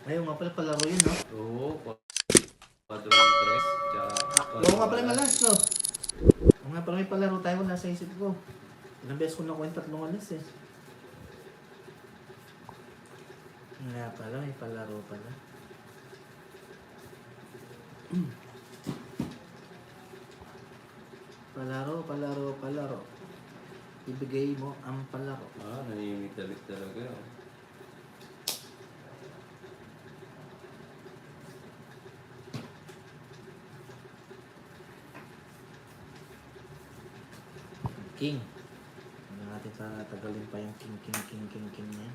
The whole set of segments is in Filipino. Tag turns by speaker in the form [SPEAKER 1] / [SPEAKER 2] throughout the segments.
[SPEAKER 1] Ayaw nga pala palaro yun, no?
[SPEAKER 2] Oo, 4 3, tsaka
[SPEAKER 1] Oo nga pala yung alas, no? Oo nga pala may palaro tayo, nasa isip ko. Ilang beses ko nakuha yung 3 alas eh. Nga pala, may palaro pala. Palaro. Ibigay mo ang palaro.
[SPEAKER 2] nanimik talaga.
[SPEAKER 1] King. Hindi natin tagalin pa yung king niya.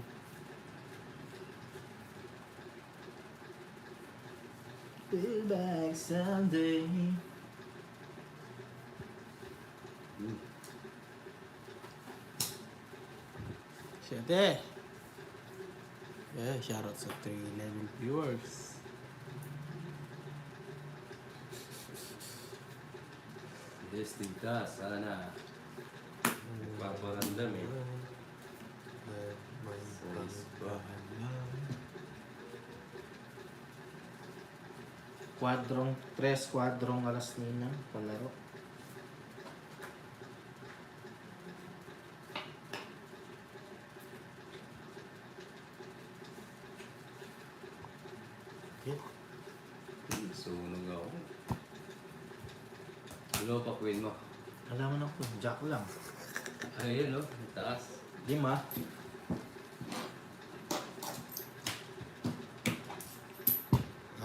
[SPEAKER 1] Be back someday.
[SPEAKER 3] Siyete. Yeah, shoutout sa 311 viewers.
[SPEAKER 2] Destined ka, sana. Paparandam eh.
[SPEAKER 1] Kwadrong alas nina, palaro.
[SPEAKER 2] Sunog ako. Ano pa queen mo?
[SPEAKER 1] Alam mo na ko, jack lang.
[SPEAKER 2] Ayun no, taas.
[SPEAKER 1] 5.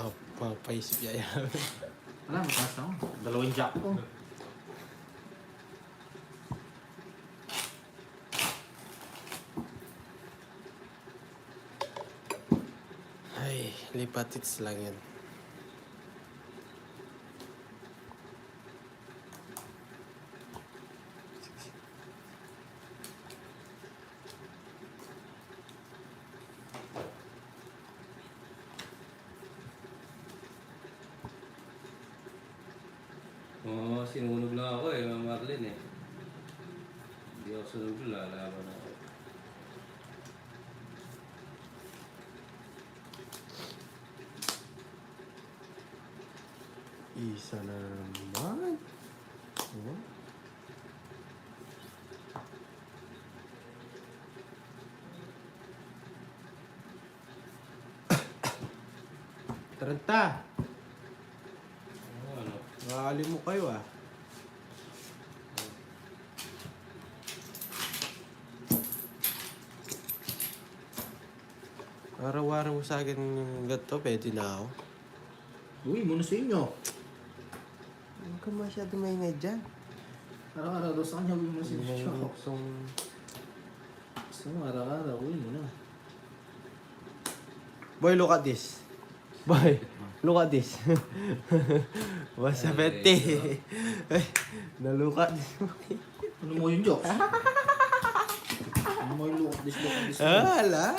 [SPEAKER 3] Oh, papaisip niya yan.
[SPEAKER 1] Wala, mataas na ako. 2 jack ko.
[SPEAKER 3] Ay, lipatits lang yan.
[SPEAKER 2] Oo, sinunog lang ako eh, Ma'am Marlene eh. Hindi ako sunog, lalaban ako.
[SPEAKER 3] Isa na naman. Oh. Taranta!
[SPEAKER 2] Ano?
[SPEAKER 3] Makakali mo kayo ah. Araw-araw sa akin yung gato, pwede na ako.
[SPEAKER 1] Uy, muna sa inyo.
[SPEAKER 3] Huwag ka masyado maingay dyan.
[SPEAKER 1] Araw-araw daw sa kanya, uwi muna sa
[SPEAKER 3] Hindi
[SPEAKER 1] inyo.
[SPEAKER 3] mo gusto
[SPEAKER 1] Gusto mo, araw-araw, uwi muna.
[SPEAKER 3] Boy, look at this. Boy, look at this. What's up, Betty? Ay, na-look at this.
[SPEAKER 1] Ano mo yung jokes? Ano mo yung look at this?
[SPEAKER 3] Ala!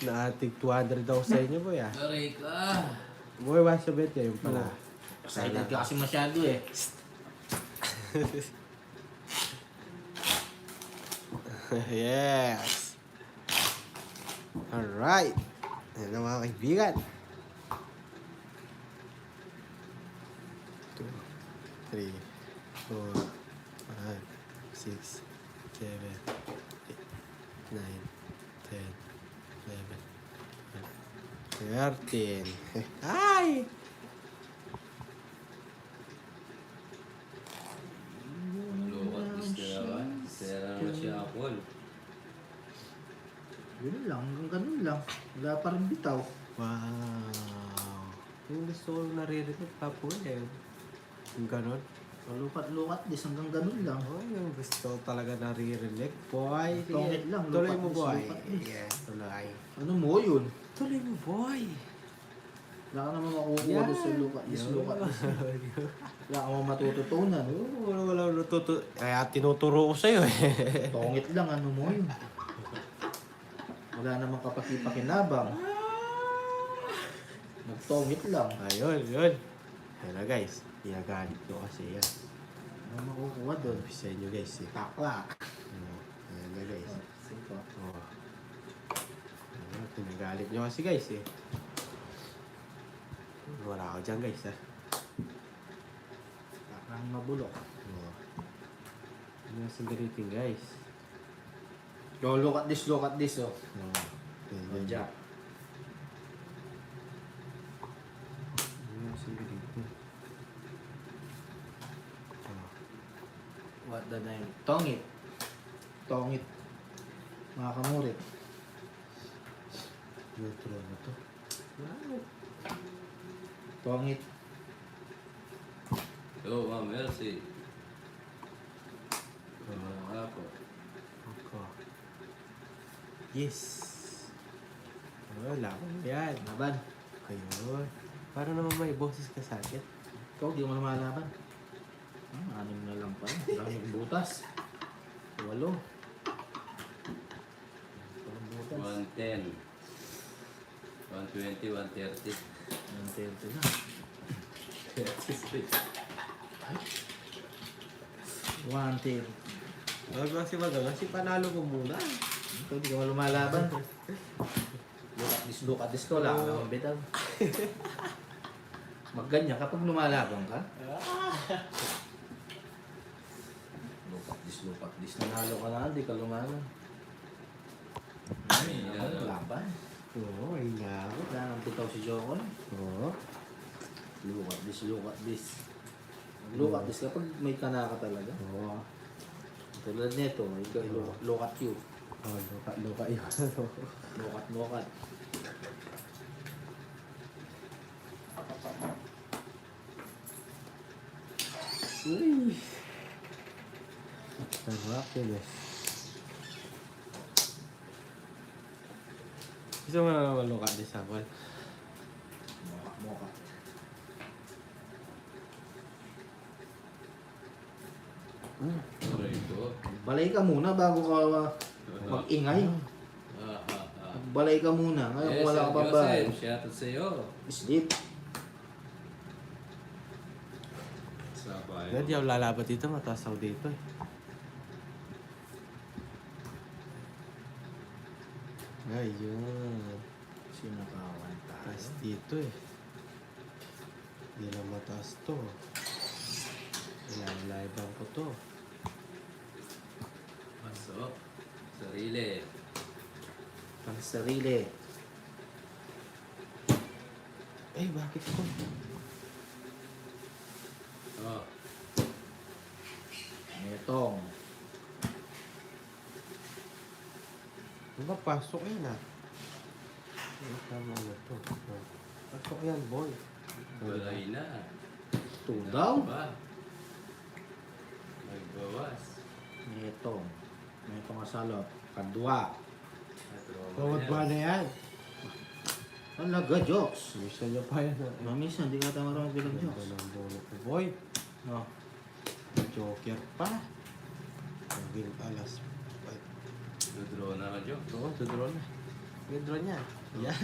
[SPEAKER 3] Naatig 200 daw sa inyo, boy, ah.
[SPEAKER 2] Aray ka!
[SPEAKER 3] Boy, what's up, Betty? Yung pala.
[SPEAKER 1] Excited ka kasi masyado eh.
[SPEAKER 3] Yes! Alright! Ayan na mga kaibigan. 2, 3, 4, 5, 6, 7, 8, 9, 10, 11, 12, 13. Ay!
[SPEAKER 2] Lukat, gusto naman. Sera naman siya Apple.
[SPEAKER 1] Yun lang, hanggang ganun lang. Wala pa rin bitaw.
[SPEAKER 3] Wow! Yung gusto ko naririnig pa po eh. Yung ganon.
[SPEAKER 1] Lukat-lukat this, hanggang ganun lang.
[SPEAKER 3] Oh, yung gusto ko talaga naririnig. Boy!
[SPEAKER 1] Tongit lang,
[SPEAKER 3] Tuloy
[SPEAKER 1] lupat
[SPEAKER 3] mo,
[SPEAKER 1] dis,
[SPEAKER 3] boy.
[SPEAKER 1] lupat dis.
[SPEAKER 3] Yeah, tuloy.
[SPEAKER 1] Ano mo yun?
[SPEAKER 3] Tuloy mo, boy!
[SPEAKER 1] Wala ka naman makukuha doon sa lukat this. Wala ka naman matututunan.
[SPEAKER 3] Wala natuto. Kaya tinuturo ko sa'yo eh.
[SPEAKER 1] Tongit lang, ano mo yun? Wala namang kapaki-pakinabang. Nagtongit lang.
[SPEAKER 3] Ayun, yun. Ayun na guys. Ginagalit ko kasi yan.
[SPEAKER 1] Ano makukuha doon?
[SPEAKER 3] Sa inyo guys eh.
[SPEAKER 1] Takla.
[SPEAKER 3] Ayun na guys.
[SPEAKER 1] Sige.
[SPEAKER 3] Oh. Ayun, Ginagalit nyo kasi guys eh. Wala ako dyan guys ah.
[SPEAKER 1] Parang mabulok.
[SPEAKER 3] Oh. Ano yung singaritin guys?
[SPEAKER 1] Yo, look at this, oh.
[SPEAKER 3] Oh.
[SPEAKER 1] Jack.
[SPEAKER 3] Ano yung singaritin? Oh.
[SPEAKER 1] What the name? Tongit. Tongit. Mga kamurit.
[SPEAKER 3] Neutro na to.
[SPEAKER 1] Wow. Tongit.
[SPEAKER 2] Yo, Ma'am Elsie.
[SPEAKER 3] Oh.
[SPEAKER 2] Wala po.
[SPEAKER 3] Okay. Yes. Wala ko yan.
[SPEAKER 1] Laban.
[SPEAKER 3] Ayun. Para naman may boses ka sa akin.
[SPEAKER 1] Ikaw, di mo lumalaban. Anim na lang pa. Daming butas. 8. Walang butas.
[SPEAKER 2] 110. 120, 130.
[SPEAKER 1] Ang tento na. 110.
[SPEAKER 3] Wag kasi kasi panalo ko muna.
[SPEAKER 1] Ikaw, di ka mo lumalaban. Look at this ko. Wala ka naman bitaw. Magganyan kapag lumalaban ka. Look at this. Nanalo ka na, di ka lumaban. Ay, naman, laban.
[SPEAKER 3] Oo, ay nga ako.
[SPEAKER 1] Wala nang bitaw si Jokon.
[SPEAKER 3] Oo.
[SPEAKER 1] Look at this. Look at this kapag may kana ka talaga.
[SPEAKER 3] Oo.
[SPEAKER 1] Tulad nito, ikaw, look at you.
[SPEAKER 3] Oh, luka yun.
[SPEAKER 1] Look at.
[SPEAKER 3] Uy. Sarap yun eh. Gusto mo na naman luka di sabon?
[SPEAKER 1] Moka.
[SPEAKER 2] Aray ko.
[SPEAKER 1] Balay ka muna bago ka mag-ingay. Balay ka muna. Ngayon kung wala ka pa ba?
[SPEAKER 2] Shoutout sa'yo.
[SPEAKER 1] Sleep.
[SPEAKER 2] Sabay.
[SPEAKER 3] Hindi ako lalaban dito, mataas ako dito eh. Ayun.
[SPEAKER 1] Sinakawan
[SPEAKER 3] Mataas
[SPEAKER 1] tayo.
[SPEAKER 3] dito eh. Hindi lang mataas to. Ilang ko to.
[SPEAKER 2] Pasok. Sarili.
[SPEAKER 1] Pang sarili.
[SPEAKER 3] Eh, bakit ko?
[SPEAKER 2] Oh.
[SPEAKER 1] Etong.
[SPEAKER 3] Ano ba, pasok yan ah. Ano tama na to? Oh. Pasok yan, boy.
[SPEAKER 2] Balay na.
[SPEAKER 1] Ito daw.
[SPEAKER 2] Ba? Nagbawas.
[SPEAKER 1] Etong. Etong asalot. Kadwa.
[SPEAKER 3] Bawat ba na yan?
[SPEAKER 1] Talaga, jokes.
[SPEAKER 3] Gusto niyo pa yan ah.
[SPEAKER 1] Mamisa, hindi ka tama marunong bilang
[SPEAKER 3] Ganda
[SPEAKER 1] jokes.
[SPEAKER 3] ng bonus ko, boy.
[SPEAKER 1] No.
[SPEAKER 3] Joker pa. Naging alas.
[SPEAKER 2] Dudraw na ka, Joe.
[SPEAKER 3] Oo, tudraw na. Yung draw niya. Yan.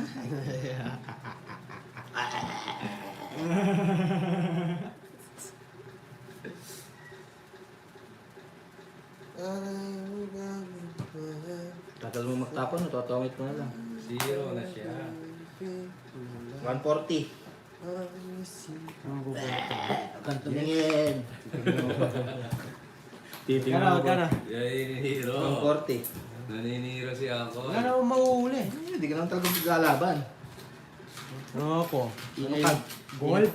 [SPEAKER 1] Tagal mo magtapon, natotongit mo na lang.
[SPEAKER 2] 0 na siya.
[SPEAKER 1] 140.
[SPEAKER 3] Ang bubulot.
[SPEAKER 1] Kan tumingin.
[SPEAKER 3] Gana, gana.
[SPEAKER 2] Naniniro.
[SPEAKER 1] 140.
[SPEAKER 2] Naniniro si Ako.
[SPEAKER 3] Gana mo mauuli.
[SPEAKER 1] Hindi ka naman talagang galaban.
[SPEAKER 3] Ano ako?
[SPEAKER 1] Ingay.
[SPEAKER 3] Gold?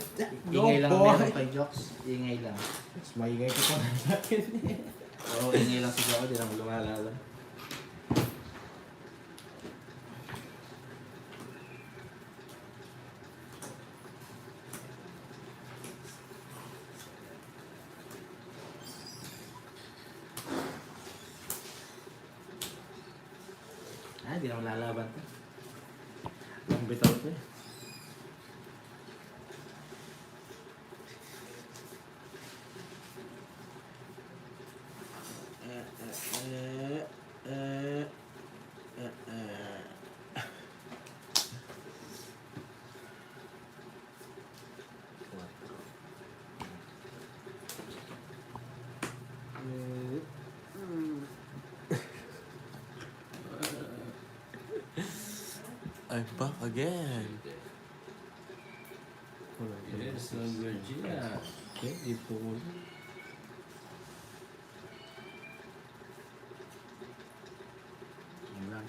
[SPEAKER 1] Ingay lang
[SPEAKER 3] Go,
[SPEAKER 1] ang
[SPEAKER 3] boy.
[SPEAKER 1] meron kay Jokes. Ingay lang.
[SPEAKER 3] Mas maingay ka pa sa akin eh.
[SPEAKER 1] Oo, ingay lang si Jokes. Hindi naman lumalaban. Hindi naman lalaban to. Ang bitaw to eh.
[SPEAKER 3] I'm back again. Wala
[SPEAKER 2] Yes, ng Virginia.
[SPEAKER 1] Okay, dito ko. Yan lang.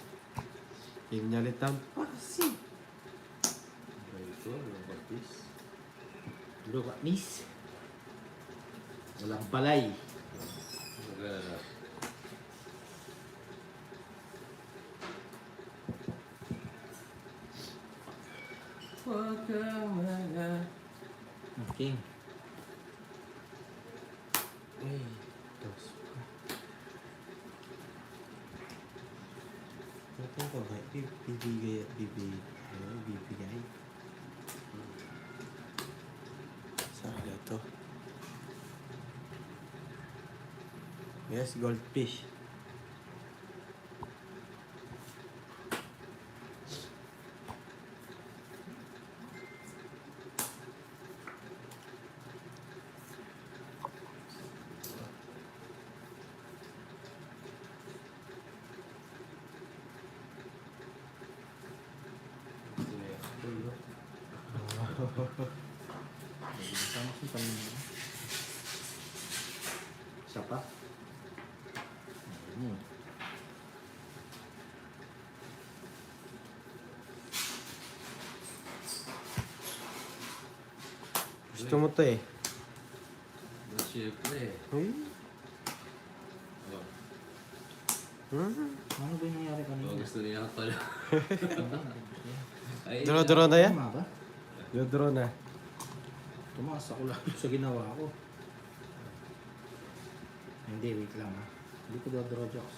[SPEAKER 3] Team niya ulit ang pasi.
[SPEAKER 2] Ito, Batis.
[SPEAKER 1] Look at this. Walang balay.
[SPEAKER 2] Maganda. Huwag kang mga...
[SPEAKER 1] Okay.
[SPEAKER 3] Uy, dos pa. Ito ko ba? Bibigay at bibigay. Saan ito? Yes, goldfish.
[SPEAKER 1] Sama si Pamina. Isa pa. Ayun.
[SPEAKER 3] Gusto mo to eh.
[SPEAKER 2] Siyempre.
[SPEAKER 3] Uy.
[SPEAKER 2] Oh,
[SPEAKER 1] Ano ba yung nangyari kanina?
[SPEAKER 2] gusto niya pala. Ay,
[SPEAKER 3] Draw na yan?
[SPEAKER 1] Tama ba?
[SPEAKER 3] Draw na.
[SPEAKER 1] Tumaas ako lang sa ginawa ko. Hindi, wait lang ha. Hindi ko draw jokes.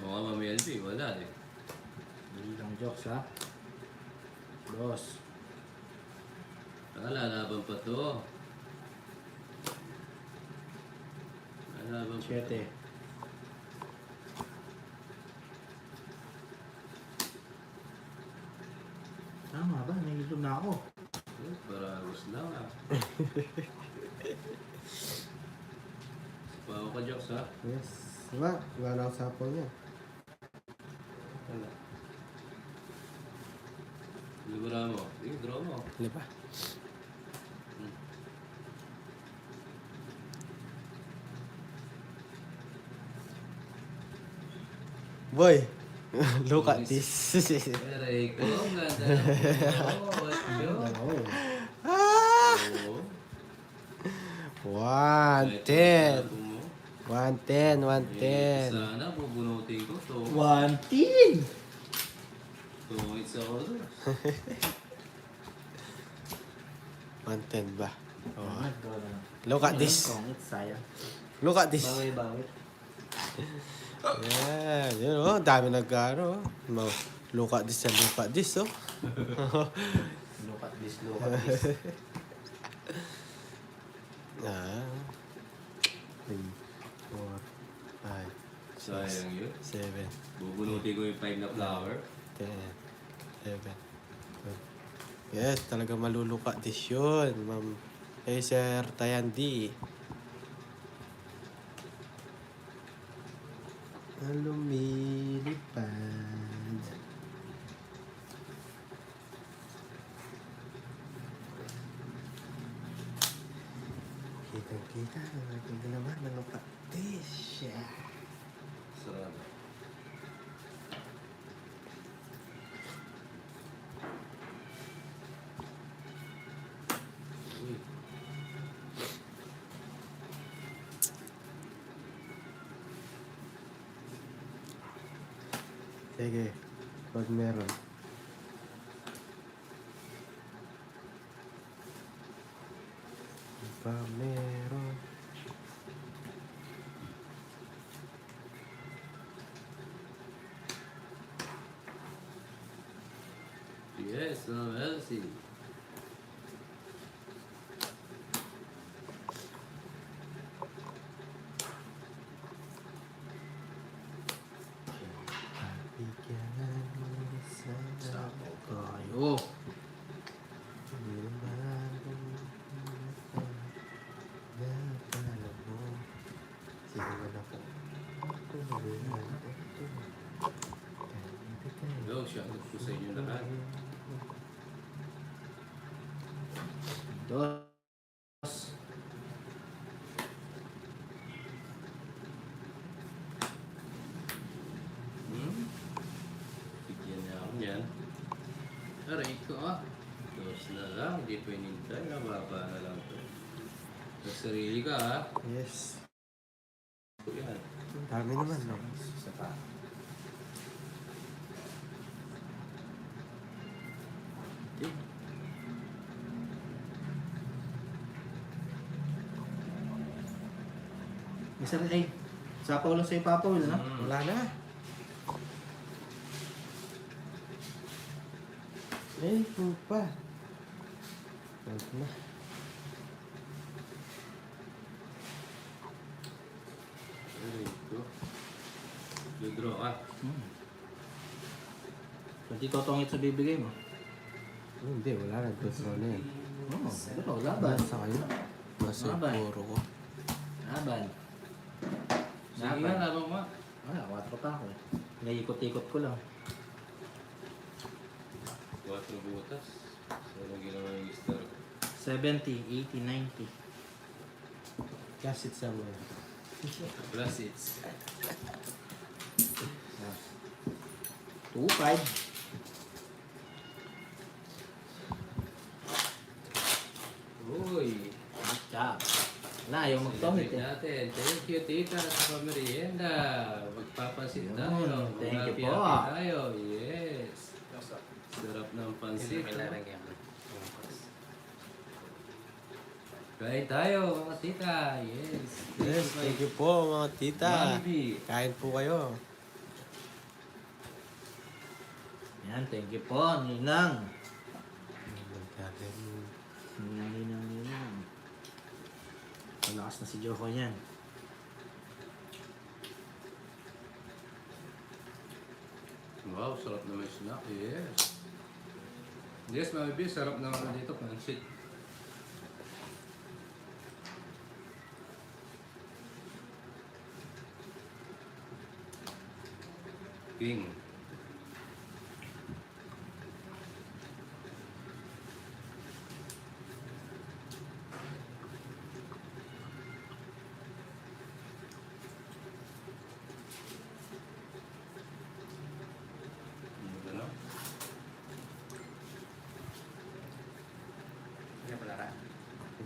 [SPEAKER 2] Oo nga, Mami LB, wala eh.
[SPEAKER 1] Hindi lang jokes ha. Dos.
[SPEAKER 2] Lalaban pa to. Lalaban pa to.
[SPEAKER 1] Siyete. Tama ba? Nahilo na ako.
[SPEAKER 2] Paragos lang ah. Pawa ka, Jokes ha?
[SPEAKER 3] Yes. Wala na ako sa hapon niya.
[SPEAKER 2] Wala. Libera mo. Sige, draw mo.
[SPEAKER 3] Hindi pa. Boy, look at this.
[SPEAKER 2] Aray ko, ang ganda ng puno.
[SPEAKER 1] Oo.
[SPEAKER 3] Ah!
[SPEAKER 2] Oo.
[SPEAKER 3] 110. 110,
[SPEAKER 2] Eh,
[SPEAKER 3] 110.
[SPEAKER 2] sana bubunutin ko to.
[SPEAKER 1] 110!
[SPEAKER 2] Tungit sa order.
[SPEAKER 3] 110 ba? Oh.
[SPEAKER 1] Draw na lang.
[SPEAKER 3] Look at this.
[SPEAKER 1] Kongit, sayang.
[SPEAKER 3] Look at this.
[SPEAKER 1] Bawit.
[SPEAKER 3] Yeah, yun oh, dami nagkaro. Look at this and look at this oh.
[SPEAKER 1] Look at this, look at this.
[SPEAKER 3] Ah. 3, 4, 5,
[SPEAKER 2] Sayang yun.
[SPEAKER 3] 7,
[SPEAKER 2] Bubunutin ko yung 5 na flower.
[SPEAKER 3] 10, 11, 12. Yes, talaga maluluka this yun, Ma'am Sir Tayandi. Lumilipad. Kitang-kita na natin naman ng patis.
[SPEAKER 2] Sarado. Uy.
[SPEAKER 3] Sige, pag meron. Pag meron.
[SPEAKER 2] Yes, Elsie.
[SPEAKER 3] Bigyan mo sa
[SPEAKER 2] Sabaw
[SPEAKER 1] Tayo.
[SPEAKER 3] Napala mo. Sige mo na po.
[SPEAKER 2] Yo, shoutout po sa inyo lahat.
[SPEAKER 1] Dos.
[SPEAKER 2] Bigyan niya ako niyan. Aray ko ah. Dos na lang, hindi pa inintay. Nababa na lang to. Sa sarili ka ah.
[SPEAKER 3] Yes.
[SPEAKER 2] Yan.
[SPEAKER 3] Dami naman, no?
[SPEAKER 1] Isa pa. Isa rin ay. Sapaw lang sa'yo, Papa Will, no?
[SPEAKER 3] Wala na. Eh, pupa. Wala na.
[SPEAKER 2] Aray ko. Ludraw ka.
[SPEAKER 1] Pati totongit sa bibigay mo.
[SPEAKER 3] Oh, hindi, wala na. Gusto na yan.
[SPEAKER 1] Oo, ano, laban.
[SPEAKER 3] Basta kayo. Basta
[SPEAKER 1] Laban.
[SPEAKER 3] puro ko.
[SPEAKER 1] Laban.
[SPEAKER 2] Sige nga, labang mo.
[SPEAKER 1] Wala, 4 pa ako eh. Naikot-ikot ko lang.
[SPEAKER 2] 4 butas. So, anong ginawa yung star?
[SPEAKER 1] 70, 80, 90.
[SPEAKER 3] Cast it somewhere.
[SPEAKER 2] Plus it's.
[SPEAKER 1] 2, 5.
[SPEAKER 2] Uy!
[SPEAKER 1] Good job. Wala, ayaw magtongit eh.
[SPEAKER 2] Natin. Thank you, tita, sa pamerienda. Magpapansit
[SPEAKER 1] Yun.
[SPEAKER 2] tayo.
[SPEAKER 1] Thank you po.
[SPEAKER 2] Mag-happy-happy tayo. Yes. Sarap ng pansit. Kain tayo, mga tita. Yes.
[SPEAKER 3] Yes, thank you po mga tita.
[SPEAKER 2] Jollibee.
[SPEAKER 3] Kain po kayo.
[SPEAKER 1] Yan, thank you po, Ninang.
[SPEAKER 3] Magkakain.
[SPEAKER 1] Ninang. Malakas na si Joko niyan.
[SPEAKER 2] Wow, sarap naman yung snack. Yes. Yes, Mami B, sarap naman dito, pansit. King. Ano?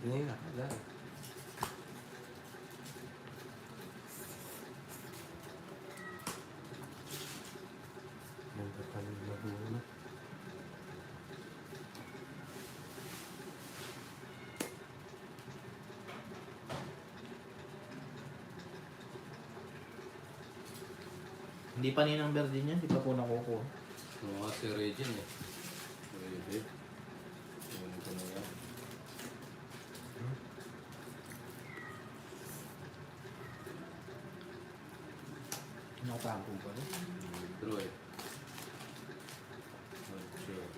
[SPEAKER 3] Hindi nga.
[SPEAKER 2] Wala.
[SPEAKER 3] Ganda pa rin mahuna.
[SPEAKER 1] Hindi pa Ninang Virgin yan, di pa po nakukuha.
[SPEAKER 2] Mga si Regin eh. Regin. Ano ko na yan?
[SPEAKER 1] Nakatago pa rin.
[SPEAKER 2] True eh. Sure.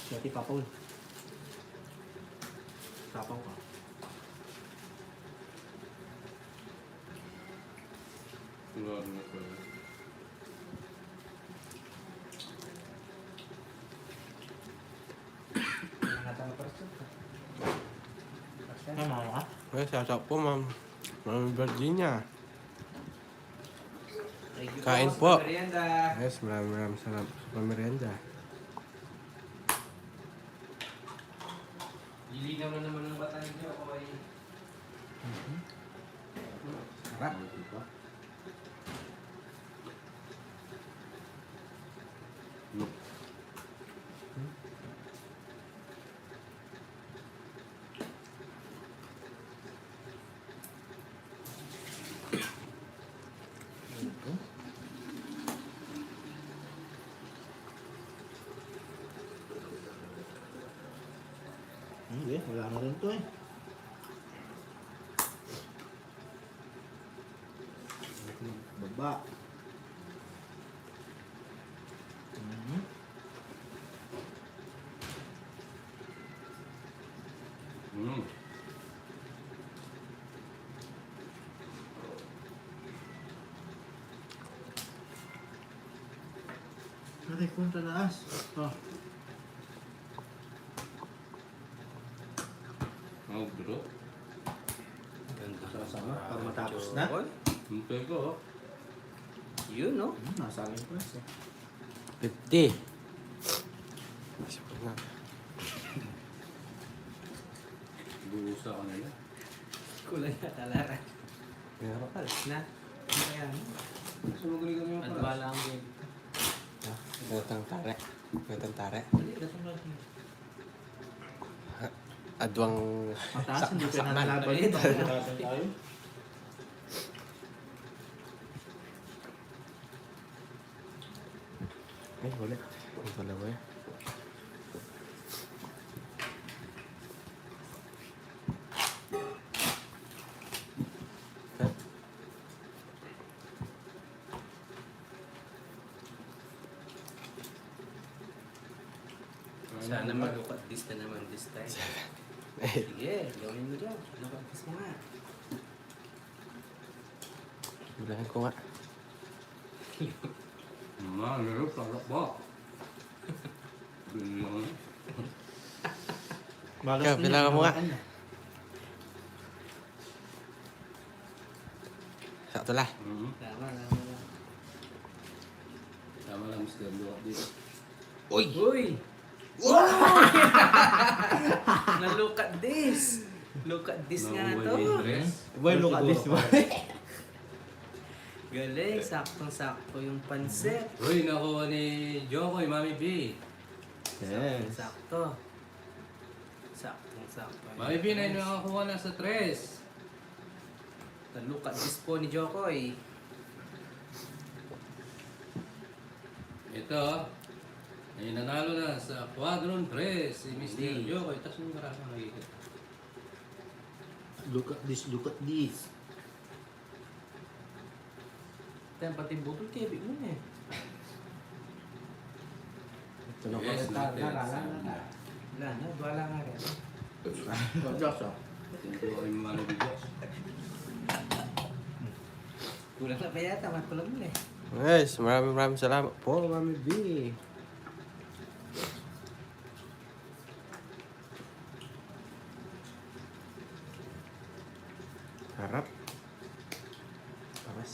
[SPEAKER 1] Siyati Papa Will. Tapaw ka.
[SPEAKER 2] Tulad na ko.
[SPEAKER 1] Ano mga ka?
[SPEAKER 3] Well, shout out po ma'am. Ma'am Virginia. Kain po. Yes, maraming salamat sa pamerienda.
[SPEAKER 2] Ilinaw na naman ng bata niyo ako ay...
[SPEAKER 1] Sarap.
[SPEAKER 2] Diba?
[SPEAKER 1] Hindi, wala na rin to eh. Baba. Mhm.
[SPEAKER 2] Hmm.
[SPEAKER 1] Aray, kung tanaas. Oh.
[SPEAKER 2] Oh, bro.
[SPEAKER 3] Ganda.
[SPEAKER 1] Sama-sama, para matapos na.
[SPEAKER 2] Hintay ko, oh.
[SPEAKER 3] Yun, no?
[SPEAKER 1] Nasa akin press eh.
[SPEAKER 3] 50.
[SPEAKER 2] Buusa ka nila.
[SPEAKER 4] Kulay na talara.
[SPEAKER 3] Meron ka.
[SPEAKER 4] Alas na. Ayan.
[SPEAKER 2] Gusto mo gani yung
[SPEAKER 4] Adwa lang din.
[SPEAKER 3] Gatang tare. Gatang tare.
[SPEAKER 4] Dali, datang natin.
[SPEAKER 3] Adwang
[SPEAKER 1] Mataas, hindi ka
[SPEAKER 3] sakman.
[SPEAKER 1] nalaban ito. Mataas tayo.
[SPEAKER 3] Ay, wala. Ang dalawa eh.
[SPEAKER 4] Sana mag-look at this na naman this time. Sige, gawin mo dyan. Look at this mo nga.
[SPEAKER 3] Bilahan ko nga.
[SPEAKER 2] Lalo, sarap ba? Bili lang.
[SPEAKER 1] Malas
[SPEAKER 3] Ikaw,
[SPEAKER 1] na
[SPEAKER 3] bilangan
[SPEAKER 1] yun,
[SPEAKER 3] mo nga.
[SPEAKER 1] kanya.
[SPEAKER 3] Sakto lah.
[SPEAKER 4] Tama.
[SPEAKER 2] Tama lang, Mr. Luwak dito.
[SPEAKER 4] Uy! Na-look at this! Look at this nga
[SPEAKER 2] Nakuha
[SPEAKER 4] to.
[SPEAKER 2] niya yung dress.
[SPEAKER 1] Boy, look at this boy.
[SPEAKER 4] Galing, saktong-sakto yung pansit.
[SPEAKER 2] Uy, nakuha ni Jokoy, Mami B.
[SPEAKER 1] Yes.
[SPEAKER 4] Sakto. Saktong-sakto.
[SPEAKER 2] Mami B na yung nakakuha na sa tres.
[SPEAKER 4] Na-look at this po ni Jokoy.
[SPEAKER 2] Ito, ay nanalo na sa Quadron 3 si Mr. Jokoy. Tapos yung marami nakikita.
[SPEAKER 1] Look at this, look at this.
[SPEAKER 4] Yan, pati butol kebig mo eh.
[SPEAKER 1] Ito na
[SPEAKER 2] Yes,
[SPEAKER 1] pala
[SPEAKER 2] natin.
[SPEAKER 4] Wala na, wala nga rin.
[SPEAKER 1] Diyos ah.
[SPEAKER 2] Ito ay mga nabigos.
[SPEAKER 4] Kulang na pa yata, matulog mo eh.
[SPEAKER 3] Guys, maraming salamat po, Mami B. Harap. Taras.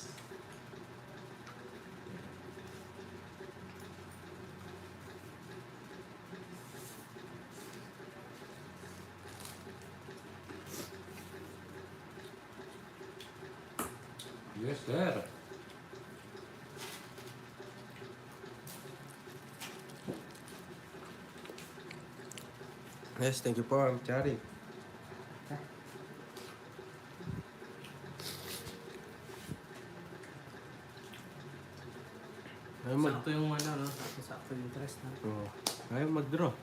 [SPEAKER 2] Yes, sir.
[SPEAKER 3] Yes, thank you po, Ma'am Chari. Ayaw mag...
[SPEAKER 4] Sakto yung ano, no? Sakto yung interest na.
[SPEAKER 3] Oh, ayaw mag-draw.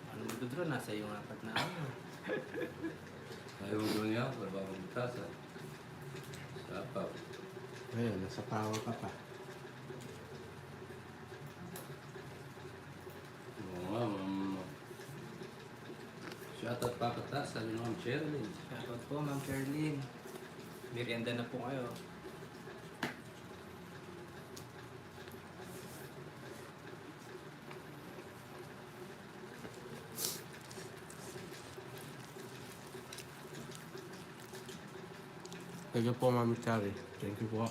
[SPEAKER 4] Ano mo doon, nasa yung apat na ano.
[SPEAKER 2] Ayaw mo doon niya, wala akong butas ha. Sapaw.
[SPEAKER 3] Ayun, nasa pawa ka pa.
[SPEAKER 2] Oo nga, shoutout papatas, sabi ng Ma'am Sherlyn.
[SPEAKER 4] Shoutout po, Ma'am Sherlyn. Merienda na po kayo.
[SPEAKER 3] Thank you po, Ma'am Chari. Thank you po.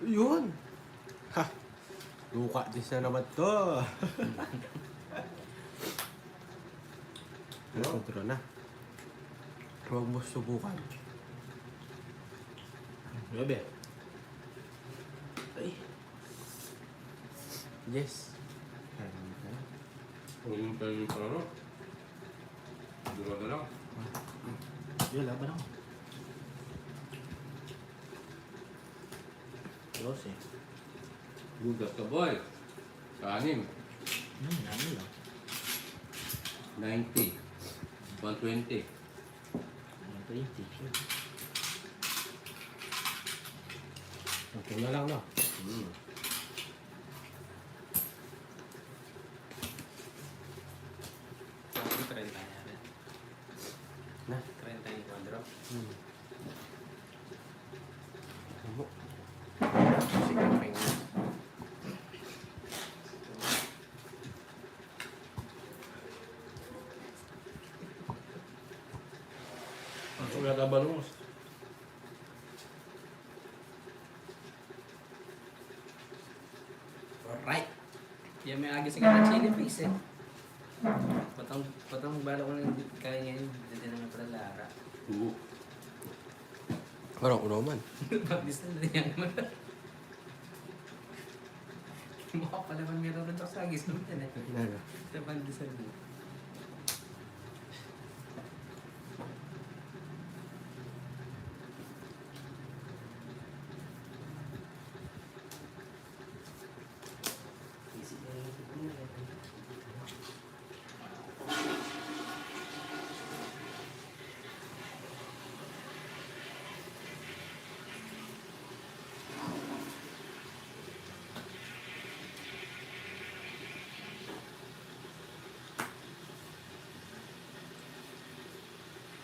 [SPEAKER 3] Yun! Ha! Luka dis na naman to. Ano, kontrol na. Huwag mo subukan.
[SPEAKER 1] Bebe. Ay.
[SPEAKER 3] Yes.
[SPEAKER 2] Huwag mo tayo yung pararo. Dura na lang.
[SPEAKER 1] Yun, laban ako. 12.
[SPEAKER 2] Bugas ka, boy. Kanim.
[SPEAKER 1] Ano lang.
[SPEAKER 2] 90. 120.
[SPEAKER 1] 120. Sure.
[SPEAKER 3] Okay na lang, no?
[SPEAKER 2] Hmm.
[SPEAKER 4] Ito 30 na rin.
[SPEAKER 3] Na?
[SPEAKER 4] 30 yung quadro.
[SPEAKER 3] Ano?
[SPEAKER 4] Sige, ring.
[SPEAKER 1] Wala ka balong.
[SPEAKER 4] Alright. Yan may agis nga ng chili face eh. Patang bala ko lang kaya ngayon. Dito naman pala Lara.
[SPEAKER 2] Oo.
[SPEAKER 3] Parang uno man.
[SPEAKER 4] Pagdis na din yan naman. Mukha pala man meron rin sa agis naman yan eh.
[SPEAKER 3] Ano?
[SPEAKER 4] Sa pandesal mo. Easy na yung ito na yan.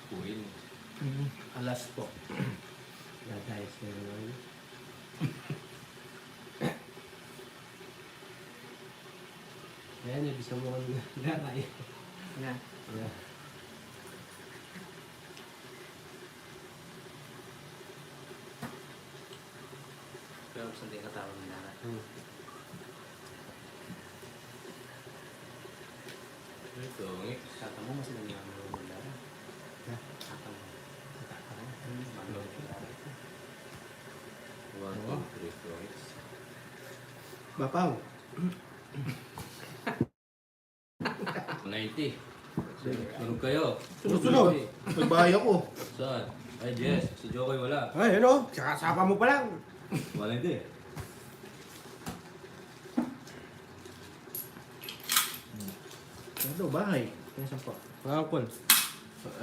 [SPEAKER 2] Kuhin.
[SPEAKER 1] Alas po.
[SPEAKER 3] Nadayos na naman. Ayan, ibig mo kang garay.
[SPEAKER 4] Nga.
[SPEAKER 3] Yeah.
[SPEAKER 4] Pero saan din katawag ni Lara?
[SPEAKER 2] Ito, ngik.
[SPEAKER 4] Kata mo mas lang yung mga ni Lara. Kata mo. Kata mo. Manlog ni Lara ito.
[SPEAKER 2] 1, 2, 3, 4, ngik.
[SPEAKER 1] Bapaw.
[SPEAKER 2] 90. Sunog kayo.
[SPEAKER 1] Sunog. Nagbahay ako.
[SPEAKER 2] Saan? Ay, Jess. Si Jokoy wala.
[SPEAKER 3] Ay, ano? Saka mo pa lang.
[SPEAKER 2] Wala hindi.
[SPEAKER 1] Ano, bahay. Kaya saan po?
[SPEAKER 3] Mga Paul.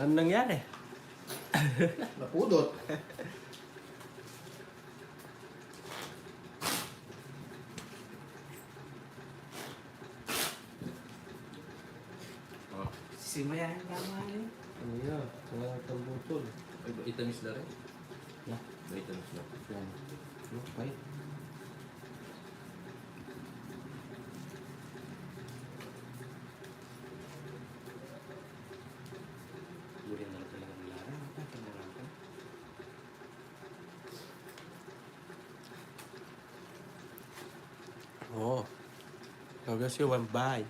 [SPEAKER 3] Ano nangyari?
[SPEAKER 1] Napudot.
[SPEAKER 2] Oh.
[SPEAKER 4] Simayahan ka mga yun.
[SPEAKER 3] Ano yun? Mga tambutol.
[SPEAKER 2] Ay, itamis na rin.
[SPEAKER 3] Yeah.
[SPEAKER 2] Itamis na.
[SPEAKER 3] Yan. Okay.
[SPEAKER 4] Gurin na talaga ni Lara. Ang kinalang ko.
[SPEAKER 3] Oo. Nagas yung one bye.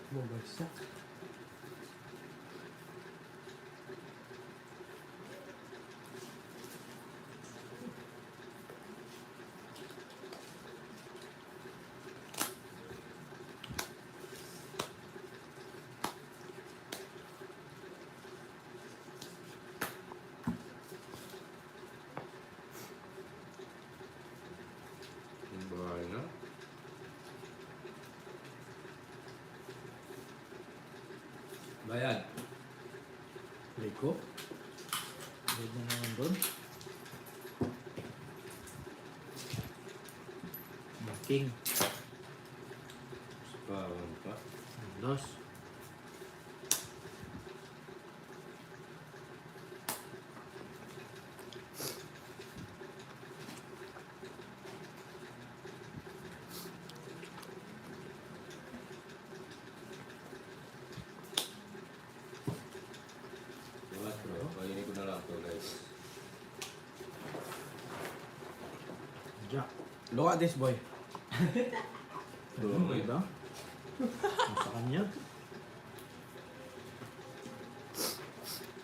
[SPEAKER 3] Bumagsak.
[SPEAKER 2] Yung bahay na. Bayad.
[SPEAKER 1] Rico. Bayad na naman doon. King.
[SPEAKER 2] Pawan pa.
[SPEAKER 1] Dos.
[SPEAKER 2] Diba, bro? Pahinin ko na lang to, guys.
[SPEAKER 1] Jack.
[SPEAKER 3] Look at this boy.
[SPEAKER 1] Ano ba ito? Sa kanya.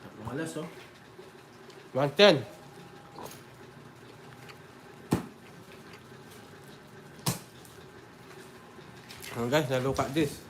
[SPEAKER 1] Tatlong alas, oh.
[SPEAKER 3] 110. Guys, now look at this.